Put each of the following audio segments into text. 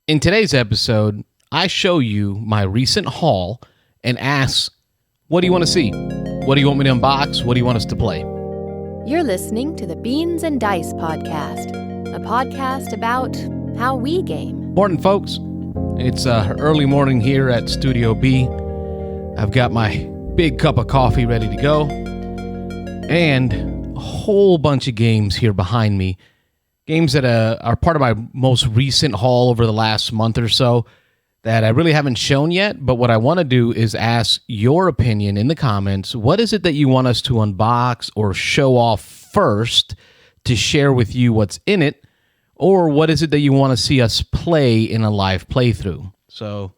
In today's episode, I show you my recent haul and ask, what do you want to see? What do you want me to unbox? What do you want us to play? You're listening to the Beans and Dice Podcast, a podcast about how we game. Morning, folks. It's early morning here at Studio B. I've got my big cup of coffee ready to go, and a whole bunch of games here behind me. Games that are part of my most recent haul over the last month or so that I really haven't shown yet, but what I want to do is ask your opinion in the comments. What is it that you want us to unbox or show off first to share with you what's in it? Or what is it that you want to see us play in a live playthrough? So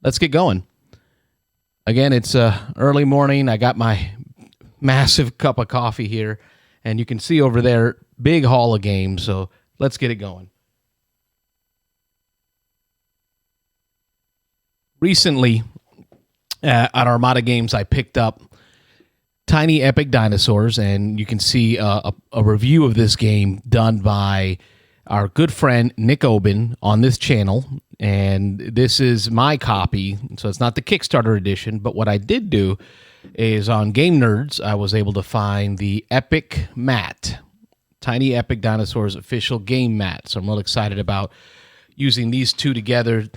let's get going. Again, it's early morning. I got my massive cup of coffee here, and you can see over there, big haul of games. So let's get it going. Recently, at Armada Games, I picked up Tiny Epic Dinosaurs, and you can see a review of this game done by our good friend Nick Obin on this channel, and this is my copy, so it's not the Kickstarter edition, but what I did do is on Game Nerds, I was able to find the Epic Mat, Tiny Epic Dinosaurs official game mat, so I'm really excited about using these two together.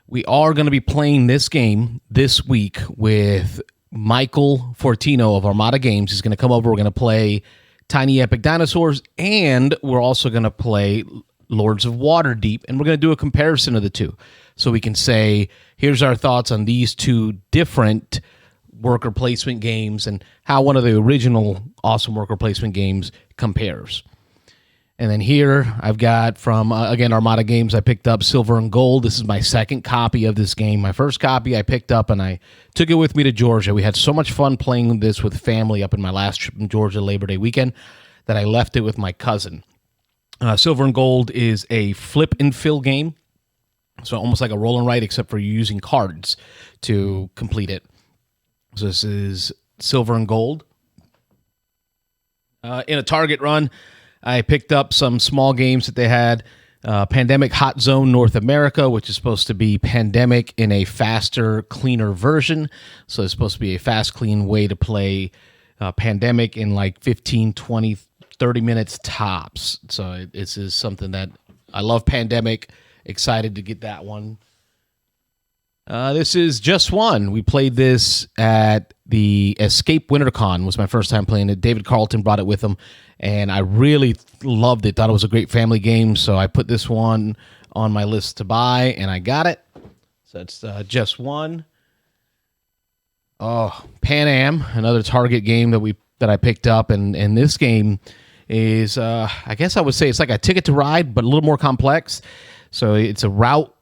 We are going to be playing this game this week with Michael Fortino of Armada Games. He's going to come over, we're going to play Tiny Epic Dinosaurs, and we're also going to play Lords of Waterdeep, and we're going to do a comparison of the two. So we can say, here's our thoughts on these two different worker placement games and how one of the original awesome worker placement games compares. And then here I've got from, again, Armada Games, I picked up Silver and Gold. This is my second copy of this game. My first copy I picked up and I took it with me to Georgia. We had so much fun playing this with family up in my last trip in Georgia Labor Day weekend that I left it with my cousin. Silver and Gold is a flip and fill game. So almost like a roll and write, except for using cards to complete it. So this is Silver and Gold. In a Target run, I picked up some small games that they had. Pandemic Hot Zone North America, which is supposed to be Pandemic in a faster, cleaner version. So it's supposed to be a fast, clean way to play Pandemic in like 15, 20, 30 minutes tops. So this is something that I love. Pandemic. Excited to get that one. This is Just One. We played this at the Escape WinterCon. Was my first time playing it. David Carlton brought it with him, and I really loved it. Thought it was a great family game, so I put this one on my list to buy, and I got it. So it's Just One. Oh, Pan Am, another Target game that I picked up, and this game is, I guess I would say it's like a Ticket to Ride, but a little more complex. So it's a route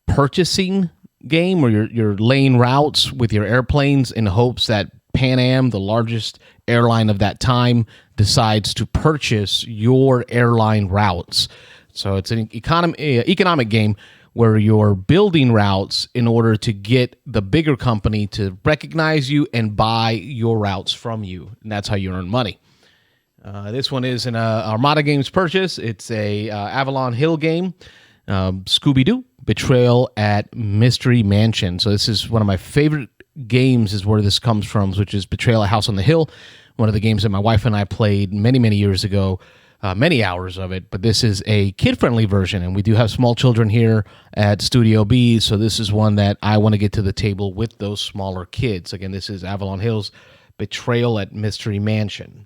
purchasing game where you're laying routes with your airplanes in hopes that Pan Am, the largest airline of that time, decides to purchase your airline routes. So it's an economic game where you're building routes in order to get the bigger company to recognize you and buy your routes from you, and that's how you earn money. This one is an Armada Games purchase. It's a Avalon Hill game. Scooby-Doo, Betrayal at Mystery Mansion. So this is one of my favorite games is where this comes from, which is Betrayal at House on the Hill, one of the games that my wife and I played many, many years ago, many hours of it, but this is a kid-friendly version, and we do have small children here at Studio B, so this is one that I want to get to the table with those smaller kids. Again, this is Avalon Hill's Betrayal at Mystery Mansion.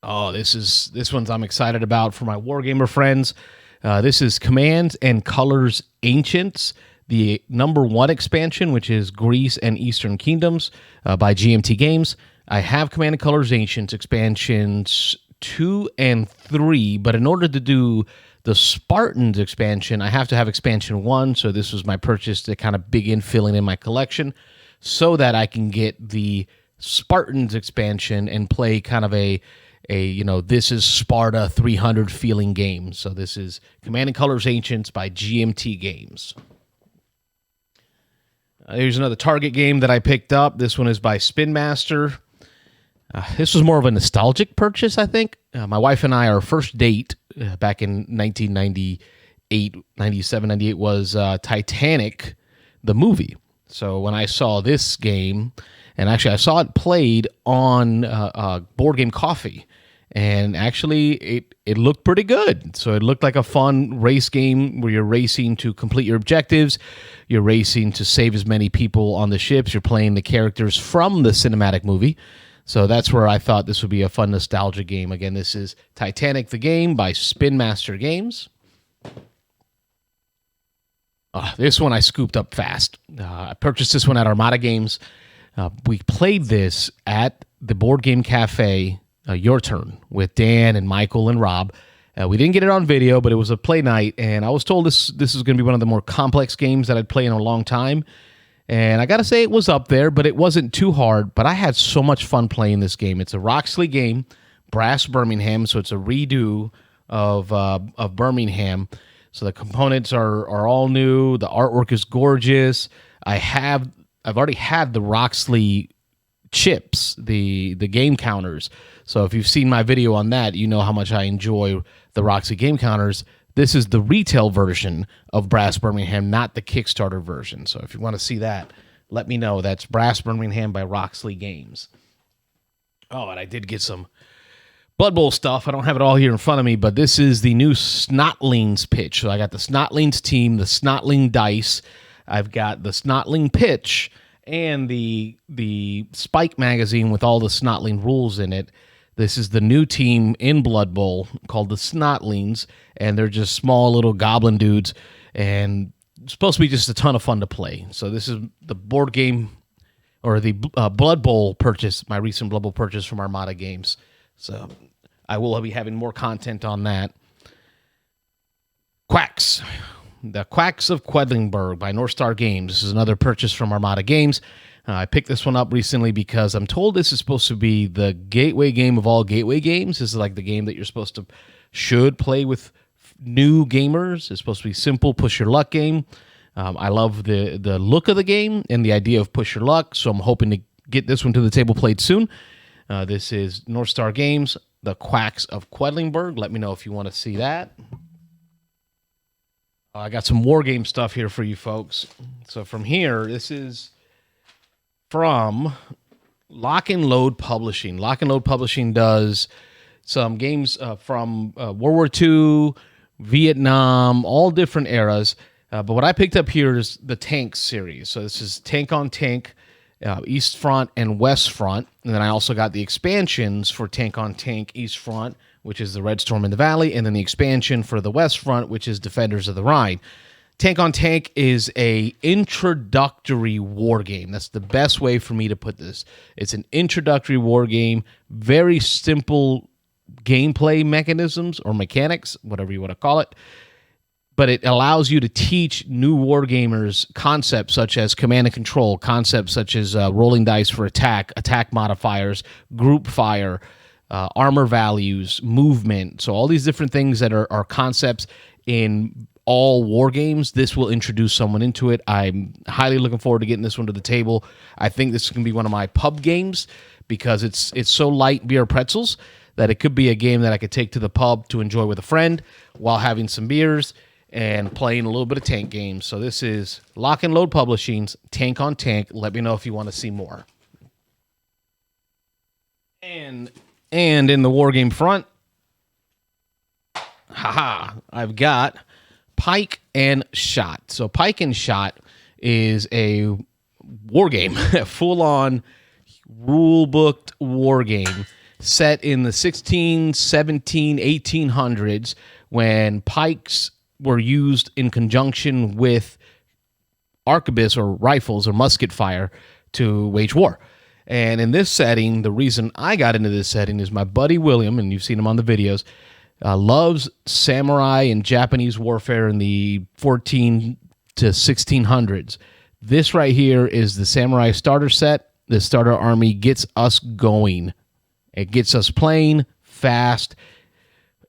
Oh, this one's I'm excited about for my Wargamer friends. This is Command and Colors Ancients, the #1 expansion, which is Greece and Eastern Kingdoms by GMT Games. I have Command and Colors Ancients expansions 2 and 3, but in order to do the Spartans expansion, I have to have expansion 1, so this was my purchase to kind of begin filling in my collection so that I can get the Spartans expansion and play kind of a this is Sparta 300 feeling game. So this is Command and Colors Ancients by GMT Games. Here's another Target game that I picked up. This one is by Spin Master. This was more of a nostalgic purchase, I think. My wife and I, our first date back in 1998, 98, 97, 98 was Titanic, the movie. So when I saw this game, and actually I saw it played on Board Game Coffee, and actually it looked pretty good. So it looked like a fun race game where you're racing to complete your objectives. You're racing to save as many people on the ships. You're playing the characters from the cinematic movie. So that's where I thought this would be a fun nostalgia game. Again, this is Titanic the Game by Spin Master Games. This one I scooped up fast. I purchased this one at Armada Games. We played this at the Board Game Cafe, Your Turn, with Dan and Michael and Rob. We didn't get it on video, but it was a play night, and I was told this is going to be one of the more complex games that I'd play in a long time. And I got to say it was up there, but it wasn't too hard. But I had so much fun playing this game. It's a Roxley game, Brass Birmingham, so it's a redo of Birmingham. So the components are all new. The artwork is gorgeous. I've already had the Roxley chips, the game counters. So if you've seen my video on that, you know how much I enjoy the Roxley game counters. This is the retail version of Brass Birmingham, not the Kickstarter version. So if you want to see that, let me know. That's Brass Birmingham by Roxley Games. Oh, and I did get some Blood Bowl stuff. I don't have it all here in front of me, but this is the new Snotlings pitch. So I got the Snotlings team, the Snotling dice. I've got the Snotling pitch and the Spike magazine with all the Snotling rules in it. This is the new team in Blood Bowl called the Snotlings, and they're just small little goblin dudes, and it's supposed to be just a ton of fun to play. So this is the board game, or the Blood Bowl purchase, my recent Blood Bowl purchase from Armada Games. So I will be having more content on that. Quacks. The Quacks of Quedlinburg by North Star Games. This is another purchase from Armada Games. I picked this one up recently because I'm told this is supposed to be the gateway game of all gateway games. This is like the game that you're should play with new gamers. It's supposed to be simple, push your luck game. I love the look of the game and the idea of push your luck, so I'm hoping to get this one to the table played soon. This is North Star Games, the Quacks of Quedlinburg. Let me know if you want to see that. I got some war game stuff here for you folks. So from here, this is from Lock and Load Publishing. Lock and Load Publishing does some games from World War II, Vietnam, all different eras. But what I picked up here is the Tank series. So this is Tank on Tank, East Front and West Front. And then I also got the expansions for Tank on Tank, East Front, which is the Red Storm in the Valley, and then the expansion for the West Front, which is Defenders of the Rhine. Tank on Tank is a introductory war game. That's the best way for me to put this. It's an introductory war game, very simple gameplay mechanisms or mechanics, whatever you want to call it. But it allows you to teach new war gamers concepts such as command and control, concepts such as rolling dice for attack modifiers, group fire, armor values, movement. So all these different things that are concepts in all war games. This will introduce someone into it. I'm highly looking forward to getting this one to the table. I think this can be one of my pub games because it's so light beer pretzels that it could be a game that I could take to the pub to enjoy with a friend while having some beers and playing a little bit of tank games. So this is Lock and Load Publishing's Tank on Tank. Let me know if you want to see more. And in the war game front, I've got Pike and Shotte. So Pike and Shotte is a war game, a full-on rule-booked war game set in the 16, 17, 1800s when pikes were used in conjunction with arquebus or rifles or musket fire to wage war. And in this setting, the reason I got into this setting is my buddy William, and you've seen him on the videos, loves samurai and Japanese warfare in the 14 to 1600s. This right here is the samurai starter set. The starter army gets us going. It gets us playing fast,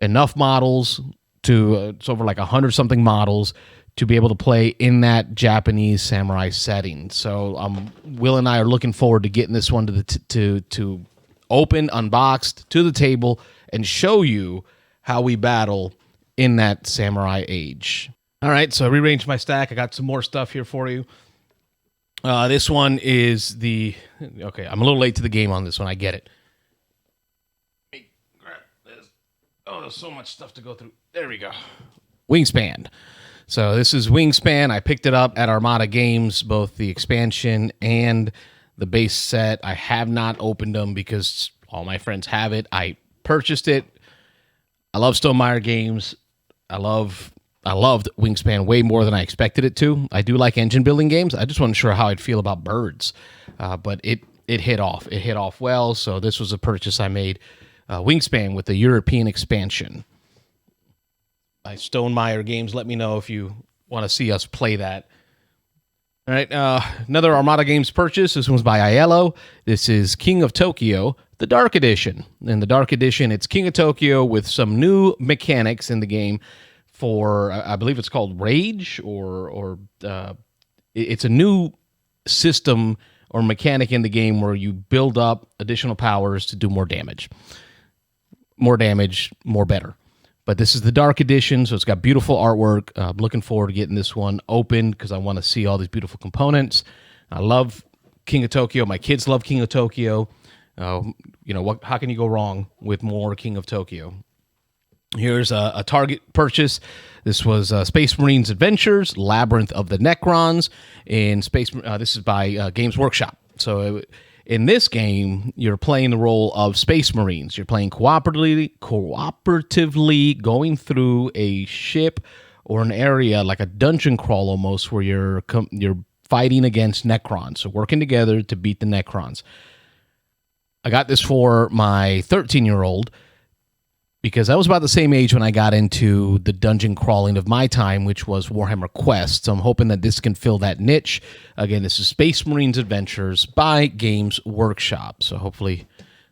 enough models to, it's over like 100-something models to be able to play in that Japanese samurai setting. So Will and I are looking forward to getting this one to open, unboxed, to the table, and show you how we battle in that samurai age. All right, so I rearranged my stack. I got some more stuff here for you. This one is okay, I'm a little late to the game on this one. I get it. Let me grab this. Oh, there's so much stuff to go through. There we go. Wingspan. So this is Wingspan. I picked it up at Armada Games, both the expansion and the base set. I have not opened them because all my friends have it. I purchased it. I love Stonemaier games. I loved Wingspan way more than I expected it to. I do like engine building games. I just wasn't sure how I'd feel about birds, but it hit off. It hit off well, so this was a purchase I made. Wingspan with the European expansion. By Stonemaier Games. Let me know if you want to see us play that. All right, another Armada Games purchase. This one's by IELLO. This is King of Tokyo, the Dark Edition. In the Dark Edition, it's King of Tokyo with some new mechanics in the game for, I believe it's called Rage, or it's a new system or mechanic in the game where you build up additional powers to do more damage. More damage, more better. But this is the Dark Edition, so it's got beautiful artwork. I'm looking forward to getting this one open because I want to see all these beautiful components. I love King of Tokyo. My kids love King of Tokyo. How can you go wrong with more King of Tokyo? Here's a Target purchase. This was Space Marines Adventures, Labyrinth of the Necrons, in Space. This is by Games Workshop. So in this game, you're playing the role of Space Marines. You're playing cooperatively going through a ship or an area like a dungeon crawl almost, where you're fighting against Necrons. So working together to beat the Necrons. I got this for my 13-year-old because I was about the same age when I got into the dungeon crawling of my time, which was Warhammer Quest. So I'm hoping that this can fill that niche. Again, this is Space Marines Adventures by Games Workshop. So hopefully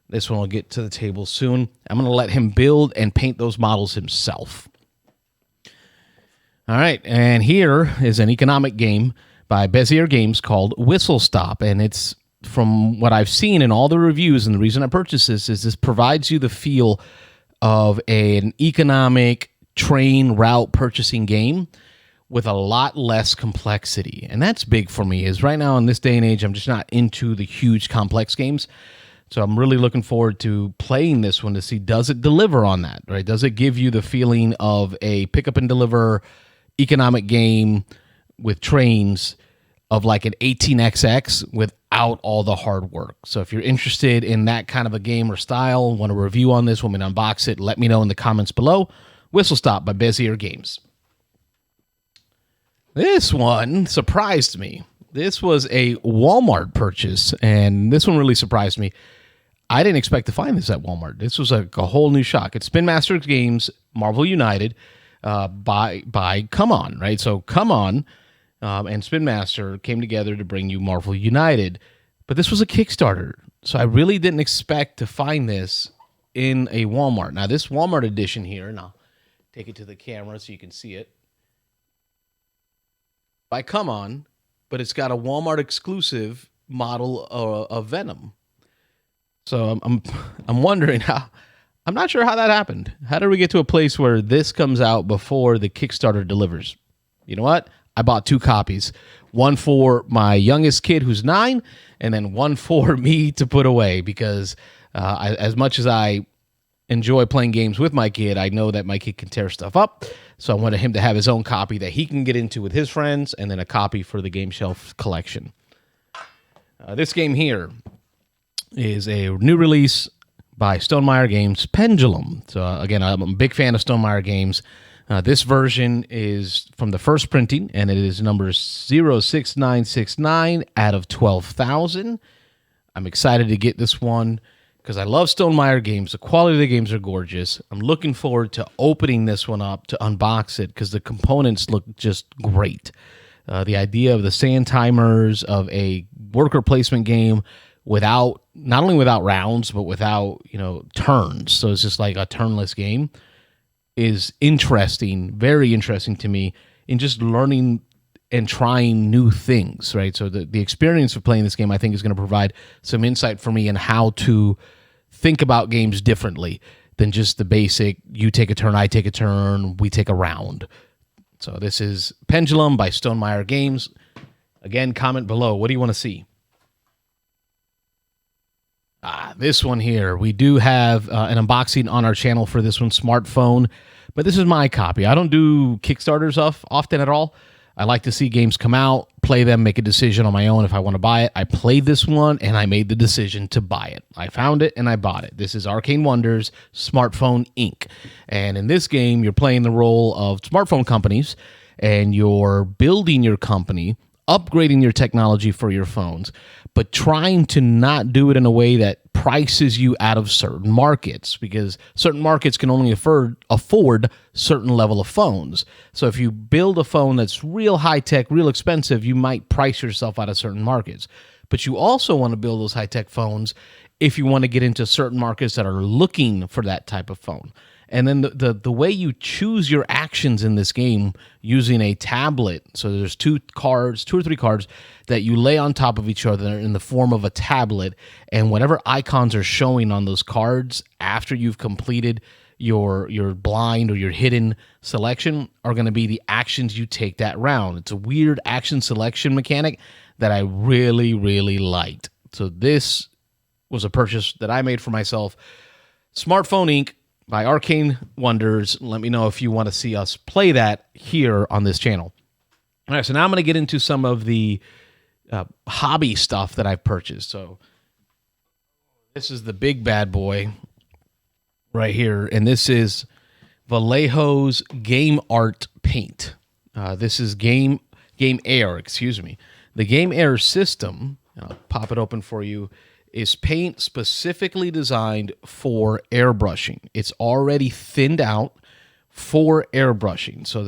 this one will get to the table soon. I'm going to let him build and paint those models himself. All right, and here is an economic game by Bézier Games called Whistle Stop, and it's, from what I've seen in all the reviews, and the reason I purchased this is this provides you the feel of an economic train route purchasing game with a lot less complexity. And that's big for me, is right now in this day and age, I'm just not into the huge complex games. So I'm really looking forward to playing this one to see, does it deliver on that, right? Does it give you the feeling of a pick up and deliver economic game with trains of like an 18XX without all the hard work? So if you're interested in that kind of a game or style, want a review on this, want me to unbox it, let me know in the comments below. Whistle Stop by Bézier Games. This one surprised me. This was a Walmart purchase, and this one really surprised me. I didn't expect to find this at Walmart. This was a whole new shock. It's Spin Master Games, Marvel United, by CMON, right? So CMON and Spin Master came together to bring you Marvel United, but this was a Kickstarter, so I really didn't expect to find this in a Walmart. Now, this Walmart edition here, and I'll take it to the camera so you can see it, by CMON, but it's got a Walmart exclusive model of Venom. So I'm wondering how. I'm not sure how that happened. How did we get to a place where this comes out before the Kickstarter delivers? You know what? I bought 2 copies. One for my youngest kid who's 9, and then one for me to put away because as much as I enjoy playing games with my kid, I know that my kid can tear stuff up. So I wanted him to have his own copy that he can get into with his friends, and then a copy for the Game Shelf collection. This game here is a new release by Stonemaier Games, Pendulum. So again, I'm a big fan of Stonemaier Games. This version is from the first printing, and it is number 06969 out of 12,000. I'm excited to get this one because I love Stonemaier Games. The quality of the games are gorgeous. I'm looking forward to opening this one up to unbox it because the components look just great. The idea of the sand timers, of a worker placement game without, not only without rounds, but without, turns. So it's just like a turnless game is interesting, very interesting to me in just learning and trying new things, right? So the experience of playing this game, I think, is going to provide some insight for me in how to think about games differently than just the basic, you take a turn, I take a turn, we take a round. So this is Pendulum by Stonemaier Games. Again, comment below. What do you want to see? This one here. We do have an unboxing on our channel for this one, smartphone. But this is my copy. I don't do Kickstarters often at all. I like to see games come out, play them, make a decision on my own if I want to buy it. I played this one, and I made the decision to buy it. I found it, and I bought it. This is Arcane Wonders Smartphone Inc. And in this game, you're playing the role of smartphone companies, and you're building your company, upgrading your technology for your phones, but trying to not do it in a way that prices you out of certain markets, because certain markets can only afford certain level of phones. So if you build a phone that's real high-tech, real expensive, you might price yourself out of certain markets. But you also want to build those high-tech phones if you want to get into certain markets that are looking for that type of phone. And then the way you choose your actions in this game using a tablet, so there's two or three cards that you lay on top of each other in the form of a tablet, and whatever icons are showing on those cards after you've completed your blind or your hidden selection are going to be the actions you take that round. It's a weird action selection mechanic that I really, really liked. So this was a purchase that I made for myself. Smartphone Inc. by Arcane Wonders. Let me know if you want to see us play that here on this channel. All right, so now I'm going to get into some of the hobby stuff that I've purchased. So this is the big bad boy right here, and this is Vallejo's Game Art Paint. This is Game Air, excuse me. The Game Air system, I'll pop it open for you, is paint specifically designed for airbrushing. It's already thinned out for airbrushing. So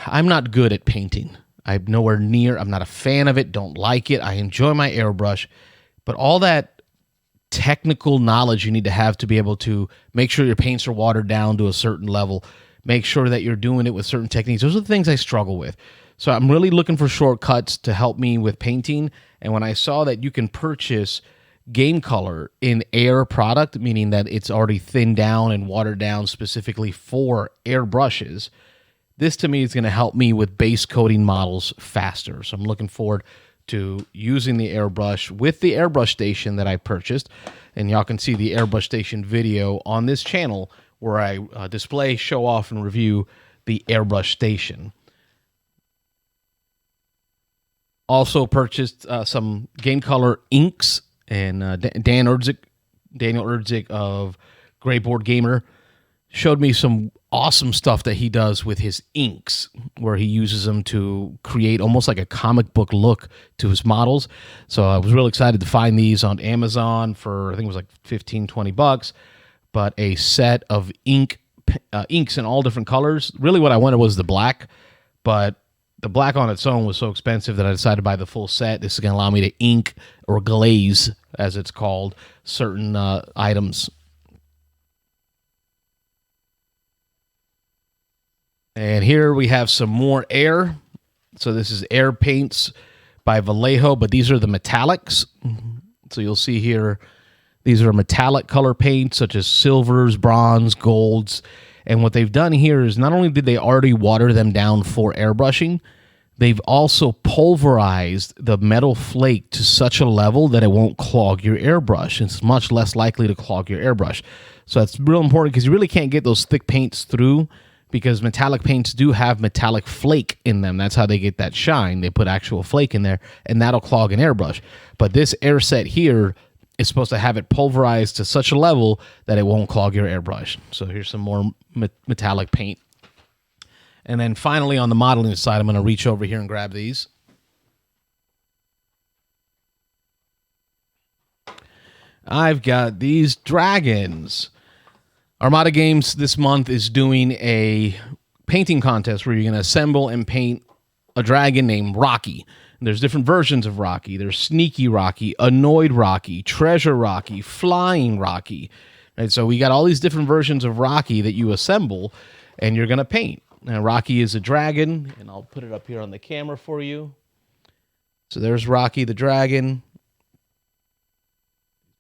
I'm not good at painting. I'm nowhere near. I'm not a fan of it. Don't like it. I enjoy my airbrush. But all that technical knowledge you need to have to be able to make sure your paints are watered down to a certain level, make sure that you're doing it with certain techniques. Those are the things I struggle with. So I'm really looking for shortcuts to help me with painting. And when I saw that you can purchase game color in air product, meaning that it's already thinned down and watered down specifically for airbrushes, this to me is going to help me with base coating models faster. So I'm looking forward to using the airbrush with the airbrush station that I purchased. And y'all can see the airbrush station video on this channel where I display, show off, and review the airbrush station. Also purchased some game color inks, and Daniel Erdzik of Grey Board Gamer showed me some awesome stuff that he does with his inks, where he uses them to create almost like a comic book look to his models. So I was really excited to find these on Amazon for, I think it was like $15-20, but a set of inks in all different colors. Really what I wanted was the black, but the black on its own was so expensive that I decided to buy the full set. This is going to allow me to ink or glaze, as it's called, certain items. And here we have some more air. So this is air paints by Vallejo, but these are the metallics. So you'll see here, these are metallic color paints such as silvers, bronze, golds. And what they've done here is not only did they already water them down for airbrushing, they've also pulverized the metal flake to such a level that it won't clog your airbrush. It's much less likely to clog your airbrush. So that's real important because you really can't get those thick paints through, because metallic paints do have metallic flake in them. That's how they get that shine. They put actual flake in there, and that'll clog an airbrush. But this air set here is supposed to have it pulverized to such a level that it won't clog your airbrush. So here's some more metallic paint. And then finally on the modeling side, I'm going to reach over here and grab these. I've got these dragons. Armada Games this month is doing a painting contest where you're going to assemble and paint a dragon named Rocky. And there's different versions of Rocky. There's Sneaky Rocky, Annoyed Rocky, Treasure Rocky, Flying Rocky. Right, so we got all these different versions of Rocky that you assemble and you're going to paint. Now, Rocky is a dragon, and I'll put it up here on the camera for you. So there's Rocky the dragon.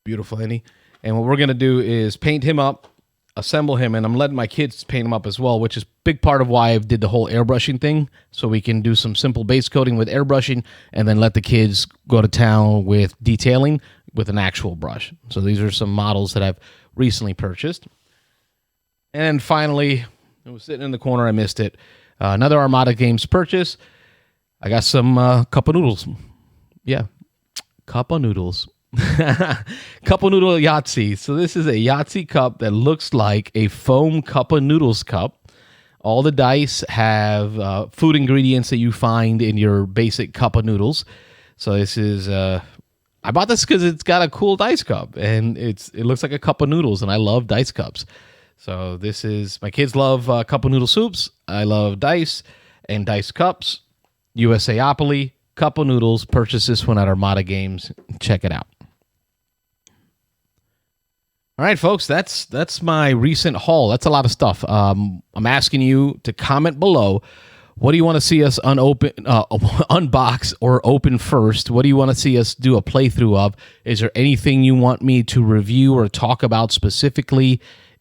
Beautiful, isn't he? And what we're going to do is paint him up, assemble him, and I'm letting my kids paint him up as well, which is a big part of why I did the whole airbrushing thing, so we can do some simple base coating with airbrushing and then let the kids go to town with detailing with an actual brush. So these are some models that I've recently purchased. And then finally, it was sitting in the corner, I missed it. Another Armada Games purchase. I got some cup of noodles. Yeah, cup of noodles. Cup of noodle YAHTZEE. So this is a YAHTZEE cup that looks like a foam cup of noodles cup. All the dice have food ingredients that you find in your basic cup of noodles. So this is I bought this because it's got a cool dice cup and it looks like a cup of noodles, and I love dice cups. So this is, my kids love cup of noodle soups. I love dice and dice cups. USAopoly cup of noodles. Purchase this one at Armada Games. Check it out. All right, folks, that's my recent haul. That's a lot of stuff. I'm asking you to comment below. What do you want to see us unbox or open first? What do you want to see us do a playthrough of? Is there anything you want me to review or talk about specifically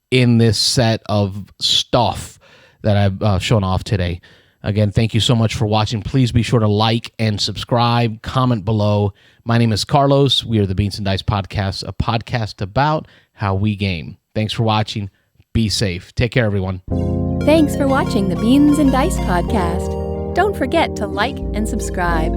in this set of stuff that I've shown off today? Again, thank you so much for watching. Please be sure to like and subscribe, comment below. My name is Carlos. We are the Beans and Dice Podcast, a podcast about how we game. Thanks for watching. Be safe. Take care, everyone. Thanks for watching the Beans and Dice Podcast. Don't forget to like and subscribe.